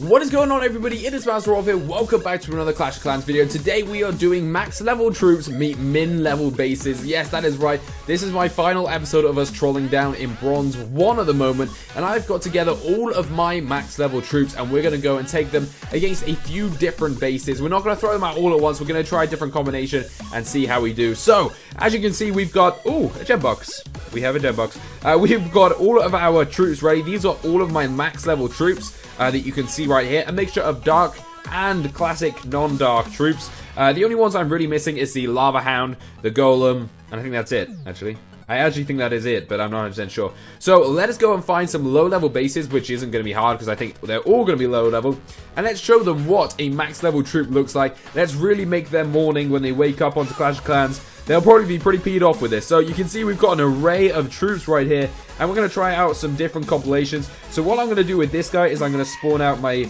What is going on, everybody? It is Master here. Welcome back to another Clash of Clans video. Today we are doing max level troops meet min level bases. Yes, that is right. This is my final episode of us trolling down in Bronze 1 at the moment, and I've got together all of my max level troops, and we're going to go and take them against a few different bases. We're not going to throw them out all at once. We're going to try a different combination and see how we do. So, as you can see, we've got, a gem box. We have a gem box. We've got all of our troops ready. These are all of my max level troops that you can see right here. A mixture of dark and classic non-dark troops. The only ones I'm really missing is the Lava Hound, the Golem, and I think that's it, actually. I actually think that is it, but I'm not 100% sure. So let us go and find some low-level bases, which isn't going to be hard because I think they're all going to be low-level. And let's show them what a max-level troop looks like. Let's really make their morning when they wake up onto Clash of Clans. They'll probably be pretty peed off with this. So you can see we've got an array of troops right here, and we're going to try out some different compilations. So what I'm going to do with this guy is I'm going to spawn out my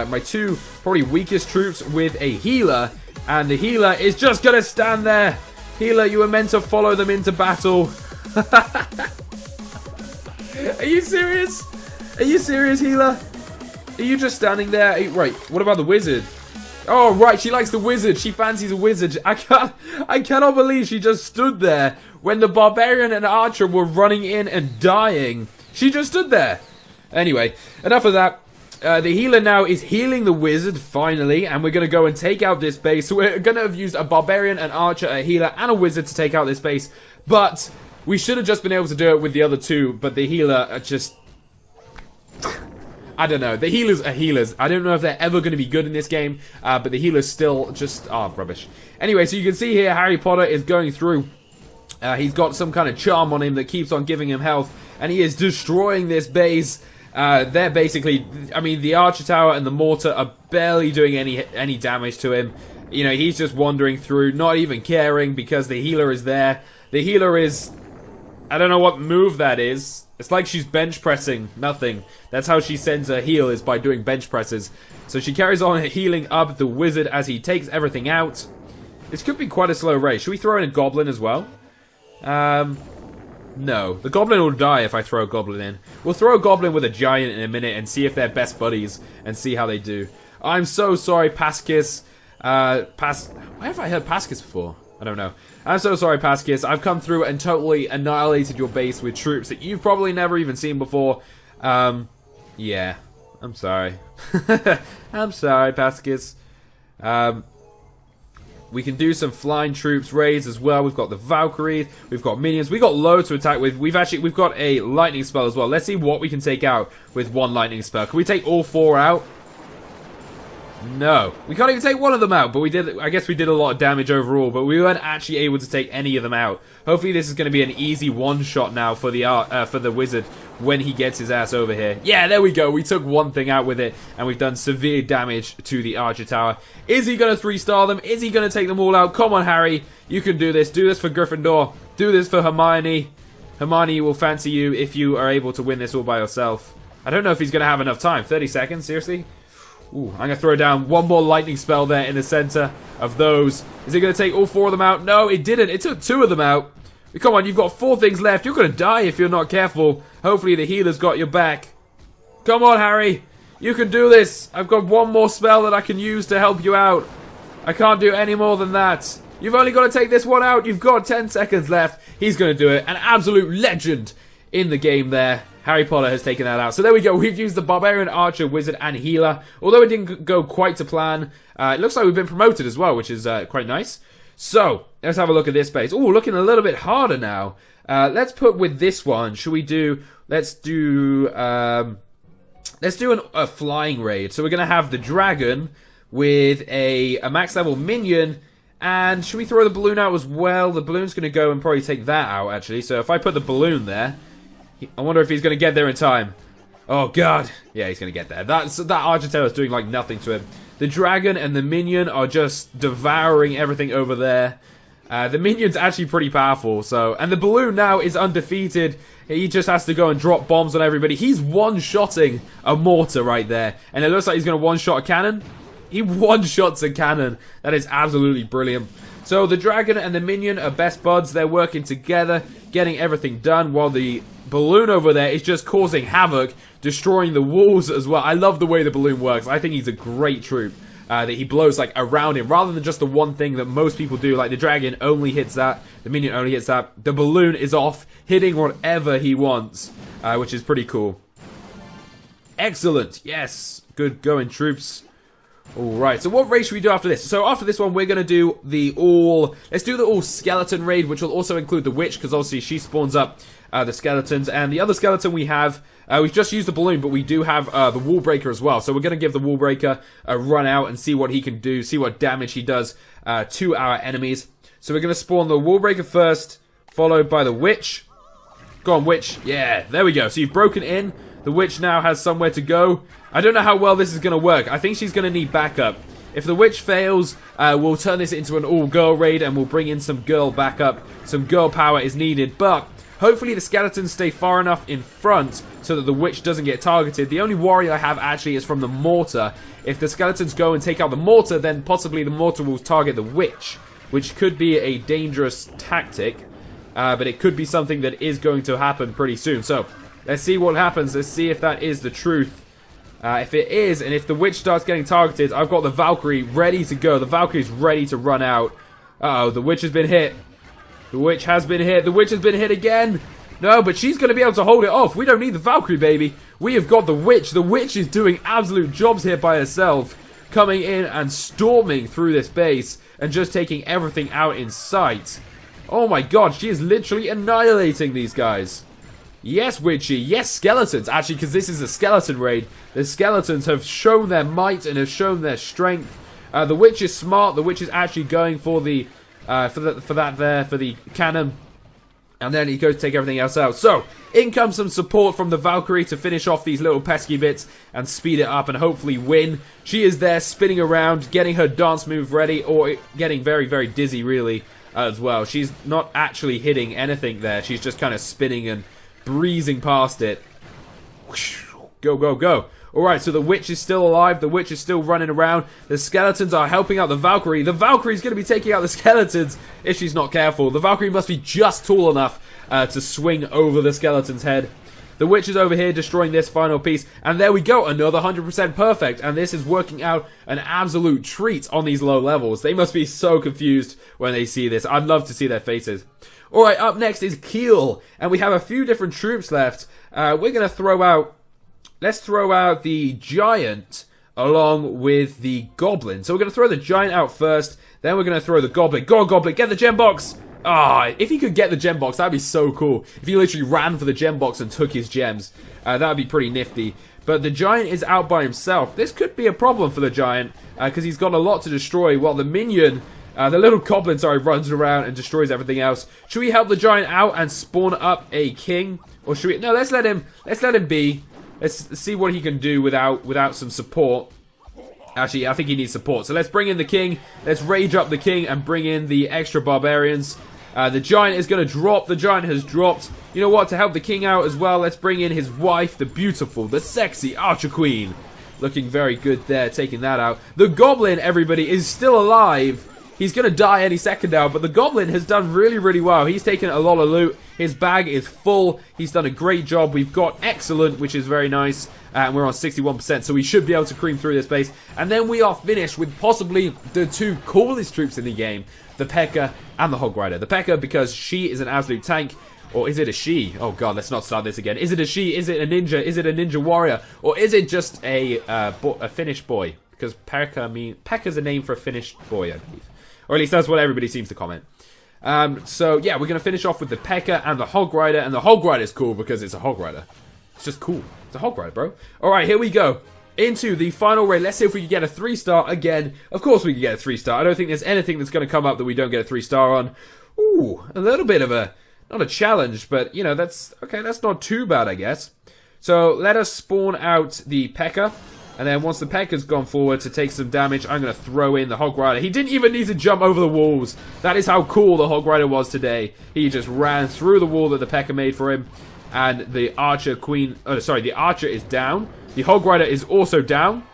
my two probably weakest troops with a healer, and the healer is just going to stand there. Healer, you were meant to follow them into battle. Are you serious? Are you serious, healer? Are you just standing there? Right, what about the wizard? Oh, right, she likes the wizard. She fancies a wizard. I cannot believe she just stood there when the barbarian and archer were running in and dying. She just stood there. Anyway, enough of that. The healer now is healing the wizard, finally, and we're going to go and take out this base. So we're going to have used a barbarian, an archer, a healer, and a wizard to take out this base. But we should have just been able to do it with the other two, but the healer just... I don't know. The healers are healers. I don't know if they're ever going to be good in this game, but the healers still just... rubbish. Anyway, so you can see here, Harry Potter is going through. He's got some kind of charm on him that keeps on giving him health, and he is destroying this base. They're basically... I mean, the archer tower and the mortar are barely doing any damage to him. You know, he's just wandering through, not even caring, because the healer is there. The healer is... I don't know what move that is. It's like she's bench pressing nothing. That's how she sends her heal, is by doing bench presses. So she carries on healing up the wizard as he takes everything out. This could be quite a slow race. Should we throw in a goblin as well? No. The goblin will die if I throw a goblin in. We'll throw a goblin with a giant in a minute and see if they're best buddies and see how they do. I'm so sorry, Paskis. Why have I heard Paskis before? I don't know. I'm so sorry, Paskis. I've come through and totally annihilated your base with troops that you've probably never even seen before. Yeah. I'm sorry. I'm sorry, Paskis. We can do some flying troops raids as well. We've got the Valkyries. We've got minions. We've got loads to attack with. We've got a lightning spell as well. Let's see what we can take out with one lightning spell. Can we take all four out? No, we can't even take one of them out, but we did. I guess we did a lot of damage overall, but we weren't actually able to take any of them out. Hopefully this is going to be an easy one-shot now for the wizard when he gets his ass over here. Yeah, there we go. We took one thing out with it, and we've done severe damage to the archer tower. Is he going to 3-star them? Is he going to take them all out? Come on, Harry. You can do this. Do this for Gryffindor. Do this for Hermione. Hermione will fancy you if you are able to win this all by yourself. I don't know if he's going to have enough time. 30 seconds? Seriously? Ooh, I'm going to throw down one more lightning spell there in the center of those. Is it going to take all four of them out? No, it didn't. It took two of them out. Come on, you've got 4 things left. You're going to die if you're not careful. Hopefully the healer's got your back. Come on, Harry. You can do this. I've got one more spell that I can use to help you out. I can't do any more than that. You've only got to take this one out. You've got 10 seconds left. He's going to do it. An absolute legend in the game there. Harry Potter has taken that out. So there we go. We've used the Barbarian, Archer, Wizard, and Healer. Although it didn't go quite to plan, it looks like we've been promoted as well, which is quite nice. So, let's have a look at this base. Ooh, looking a little bit harder now. Let's put with this one. Should we do... Let's do a flying raid. So we're going to have the dragon with a max level minion. And should we throw the balloon out as well? The balloon's going to go and probably take that out, actually. So if I put the balloon there... I wonder if he's going to get there in time. Oh, God. Yeah, he's going to get there. That archer tower is doing, like, nothing to him. The dragon and the minion are just devouring everything over there. The minion's actually pretty powerful, so... And the balloon now is undefeated. He just has to go and drop bombs on everybody. He's one-shotting a mortar right there. And it looks like he's going to one-shot a cannon. He one-shots a cannon. That is absolutely brilliant. So the dragon and the minion are best buds. They're working together, getting everything done, while the balloon over there is just causing havoc, destroying the walls as well. I love the way the balloon works. I think he's a great troop. That he blows like around him rather than just the one thing that most people do. Like the dragon only hits that, the minion only hits that. The balloon is off, hitting whatever he wants, which is pretty cool. Excellent. Yes. Good going, troops. Alright, so what raid should we do after this? So after this one, we're going to do the let's do the all skeleton raid, which will also include the witch, because obviously she spawns up the skeletons. And the other skeleton we have, we've just used the balloon, but we do have the wall breaker as well. So we're going to give the wall breaker a run out and see what he can do, see what damage he does to our enemies. So we're going to spawn the wall breaker first, followed by the witch. Go on, witch. Yeah, there we go. So you've broken in. The witch now has somewhere to go. I don't know how well this is going to work. I think she's going to need backup. If the witch fails, we'll turn this into an all-girl raid and we'll bring in some girl backup. Some girl power is needed, but hopefully the skeletons stay far enough in front so that the witch doesn't get targeted. The only worry I have actually is from the mortar. If the skeletons go and take out the mortar, then possibly the mortar will target the witch, which could be a dangerous tactic, but it could be something that is going to happen pretty soon. So let's see what happens. Let's see if that is the truth. If it is, and if the witch starts getting targeted, I've got the Valkyrie ready to go. The Valkyrie's ready to run out. Uh-oh, the witch has been hit. The witch has been hit. The witch has been hit again. No, but she's going to be able to hold it off. We don't need the Valkyrie, baby. We have got the witch. The witch is doing absolute jobs here by herself. Coming in and storming through this base and just taking everything out in sight. Oh my god, she is literally annihilating these guys. Yes, witchy. Yes, skeletons. Actually, because this is a skeleton raid, the skeletons have shown their might and have shown their strength. The witch is smart. The witch is actually going for the for the cannon, and then he goes to take everything else out. So in comes some support from the Valkyrie to finish off these little pesky bits and speed it up and hopefully win. She is there spinning around, getting her dance move ready, or getting very, very dizzy really as well. She's not actually hitting anything there. She's just kind of spinning and breezing past it. Go, go, go. Alright, so the witch is still alive. The witch is still running around. The skeletons are helping out the Valkyrie. The Valkyrie's going to be taking out the skeletons if she's not careful. The Valkyrie must be just tall enough to swing over the skeleton's head. The witch is over here destroying this final piece. And there we go, another 100% perfect. And this is working out an absolute treat on these low levels. They must be so confused when they see this. I'd love to see their faces. Alright, up next is Kiel. And we have a few different troops left. We're going to throw out... Let's throw out the giant along with the goblin. So we're going to throw the giant out first. Then we're going to throw the goblin. Go on, goblin, get the gem box. Ah, if he could get the gem box, that'd be so cool. If he literally ran for the gem box and took his gems, that'd be pretty nifty. But the giant is out by himself. This could be a problem for the giant because he's got a lot to destroy. While the minion, the little goblin, sorry, runs around and destroys everything else. Should we help the giant out and spawn up a king, or should we? No, let's let him be. Let's see what he can do without some support. Actually, I think he needs support. So let's bring in the king. Let's rage up the king and bring in the extra barbarians. The giant is going to drop. The giant has dropped. You know what? To help the king out as well, let's bring in his wife, the beautiful, the sexy Archer Queen. Looking very good there, taking that out. The goblin, everybody, is still alive. He's going to die any second now, but the goblin has done really, really well. He's taken a lot of loot. His bag is full. He's done a great job. We've got excellent, which is very nice. And we're on 61%, so we should be able to cream through this base. And then we are finished with possibly the two coolest troops in the game, the P.E.K.K.A. and the Hog Rider. The P.E.K.K.A. because she is an absolute tank. Or is it a she? Oh god, let's not start this again. Is it a she? Is it a ninja? Is it a ninja warrior? Or is it just a Finnish boy? Because P.E.K.K.A. is a name for a Finnish boy, I believe. Or at least that's what everybody seems to comment. So yeah, we're going to finish off with the P.E.K.K.A. and the Hog Rider. And the Hog Rider is cool because it's a Hog Rider. It's just cool. It's a Hog Rider, bro. Alright, here we go. Into the final raid. Let's see if we can get a 3-star again. Of course we can get a 3-star. I don't think there's anything that's going to come up that we don't get a 3-star on. Ooh, a little bit of a... Not a challenge, but, you know, that's... Okay, that's not too bad, I guess. So, let us spawn out the P.E.K.K.A. And then once the P.E.K.K.A.'s gone forward to take some damage, I'm going to throw in the Hog Rider. He didn't even need to jump over the walls. That is how cool the Hog Rider was today. He just ran through the wall that the P.E.K.K.A. made for him. And the Archer Queen... Oh, sorry, the Archer is down. The Hog Rider is also down.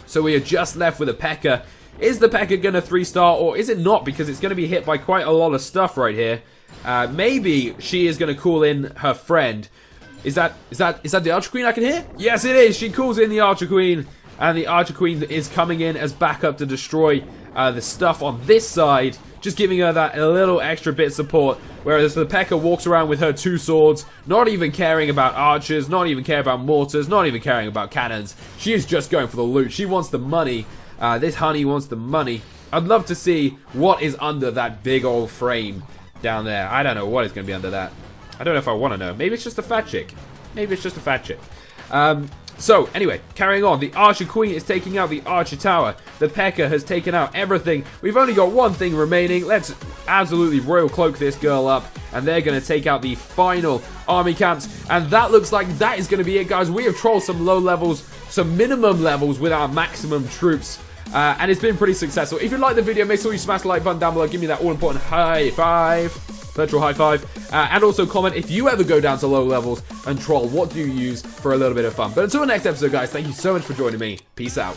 So we are just left with a P.E.K.K.A. Is the P.E.K.K.A. going to 3-star or is it not? Because it's going to be hit by quite a lot of stuff right here. Maybe she is going to call in her friend. Is that the Archer Queen I can hear? Yes, it is. She calls in the Archer Queen, and the Archer Queen is coming in as backup to destroy the stuff on this side, just giving her that a little extra bit of support. Whereas the P.E.K.K.A walks around with her 2 swords, not even caring about archers, not even caring about mortars, not even caring about cannons. She is just going for the loot. She wants the money. This honey wants the money. I'd love to see what is under that big old frame down there. I don't know what is going to be under that. I don't know if I want to know. Maybe it's just a fat chick. Maybe it's just a fat chick. So, anyway, carrying on. The Archer Queen is taking out the Archer Tower. The P.E.K.K.A has taken out everything. We've only got one thing remaining. Let's absolutely Royal Cloak this girl up. And they're going to take out the final army camps. And that looks like that is going to be it, guys. We have trolled some low levels, some minimum levels with our maximum troops. And it's been pretty successful. If you like the video, make sure you smash the like button down below. Give me that all-important high five. Virtual high five. And also comment if you ever go down to low levels and troll. What do you use for a little bit of fun? But until the next episode, guys, thank you so much for joining me. Peace out.